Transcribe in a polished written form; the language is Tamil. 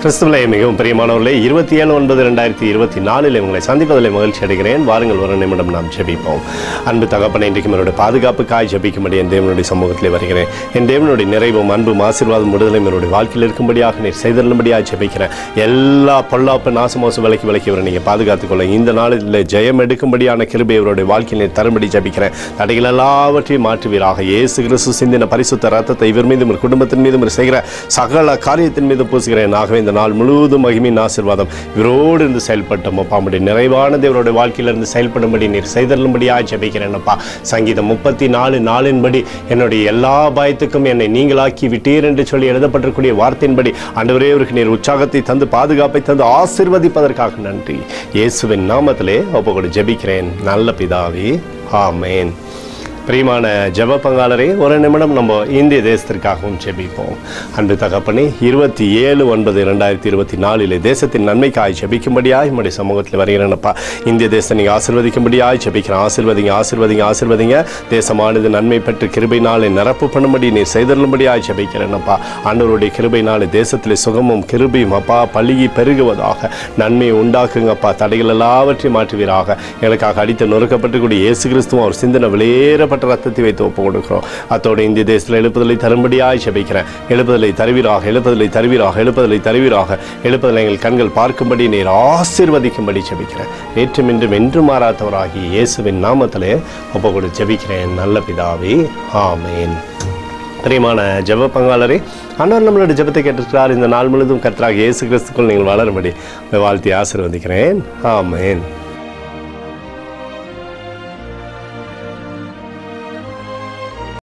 கிறிஸ்துவிலே மிகவும் பிரியமானவர்களே, 27/9/2024 உங்களை சந்திப்பதில் மகிழ்ச்சி அடைகிறேன். வாருங்கள், ஒரு நிமிடம் நாம் ஜெபிப்போம். அன்பு தகப்பனே, இன்றைக்கு என்னுடைய பாதுகாப்புக்காய் ஜெபிக்கும்படி என் தேவனுடைய சமூகத்திலே வருகிறேன். என் தேவனுடைய நிறைவும் அன்பும் ஆசீர்வாதம் விடுதலையும் என்னுடைய வாழ்க்கையில் இருக்கும்படியாக நீர் செய்தருளும்படியாக ஜெபிக்கிறேன். எல்லா பொல்லாப்பு நாசமோசம் விலக்கி வர நீங்கள் பாதுகாத்துக்கொள்ள இந்த நாளில் ஜெயம் எடுக்கும்படியான கிருபை அவருடைய வாழ்க்கையில் நீர் தரும்படி ஜெபிக்கிறேன். தடைகள் எல்லாவற்றையும் மாற்றுவீராக. இயேசு கிறிஸ்து சிந்தின பரிசுத்த ரத்தத்தை இவர் மீதும் குடும்பத்தின் மீதும் செய்கிற சகல காரியத்தின் மீது பூசுகிறேன். ஆகவே இந்த நாள் முழுவதும் மகிமையின் ஆசீர்வாதம் இவரோடு இருந்து செயல்பட்டோம் அப்பா. நம்முடைய நிறைவான தேவனுடைய வாழ்க்கையிலிருந்து செயல்படும்படி நீர் செய்தருளும்படியாக ஜெபிக்கிறேன் அப்பா. சங்கீதம் 34:4 என்னுடைய எல்லா பயத்துக்கும் என்னை நீங்களாக்கி விட்டீர் என்று சொல்லி எழுதப்பட்டிருக்கூடிய வார்த்தையின்படி ஆண்டவரே, அவருக்கு நீர் உற்சாகத்தை தந்து பாதுகாப்பை தந்து ஆசீர்வதிப்பதற்காக நன்றி. இயேசுவின் நாமத்திலே ஒப்புக்கொண்டு ஜெபிக்கிறேன் நல்ல பிதாவே, ஆமேன். பிரியமான ஜெப பங்காளரே, ஒரு நிமிடம் நம்ம இந்திய தேசத்திற்காகவும் ஜெபிப்போம். அன்பு தகப்பனே, 27/9/2024 தேசத்தின் நன்மைக்காய் ஜெபிக்கும்படியாய் நம்முடைய சமூகத்தில் வருகிறேனப்பா. இந்திய தேசத்தை நீங்கள் ஆசீர்வதிக்கும்படியாய் ஜெபிக்கிறேன். ஆசீர்வதிங்க. தேசமானது நன்மை பெற்று கிருபையினாலே நிரப்பு பண்ணும்படி நீர் செய்தருளும்படியாய் ஜெபிக்கிறேனப்பா. ஆண்டவருடைய கிருபையினாலே தேசத்தில் சுகமும் கிருபையும் அப்பா பழுகி பெருகுவதாக நன்மையை உண்டாக்குங்கப்பா. தடைகள் எல்லாவற்றையும் மாற்றுவீராக. எங்களுக்காக அடித்து நொறுக்கப்பட்டுக்கூடிய இயேசு கிறிஸ்துவும் அவர் சிந்தனை விலையேற ரத்தத்தை வைத்து ஒப்பு கொடுக்கிறோம். அத்தோடு இந்திய தேசத்தில் எழுப்புதலை தரும்படியாய் ஜெபிக்கிறேன். எழுப்புதலை தருவீராக. எழுப்புதலை எங்கள் கண்கள் பார்க்கும்படி நீர் ஆசீர்வதிக்கும்படி ஜெபிக்கிறேன். நேற்றும் இன்றும் என்று மாறாதவராகி இயேசுவின் நாமத்திலே ஒப்பு கொடுத்து ஜெபிக்கிறேன் நல்ல பிதாவே, ஆமேன். பிரியமான ஜெப பங்காளரே, ஆண்டவர் நம்மளுடைய ஜெபத்தை கேட்டிருக்கிறார். இந்த நாள் முழுவதும் கர்த்தராகிய இயேசு கிறிஸ்துக்குள் நீங்கள் வளரும்படி வாழ்த்தி ஆசீர்வதிக்கிறேன். ஆமேன்.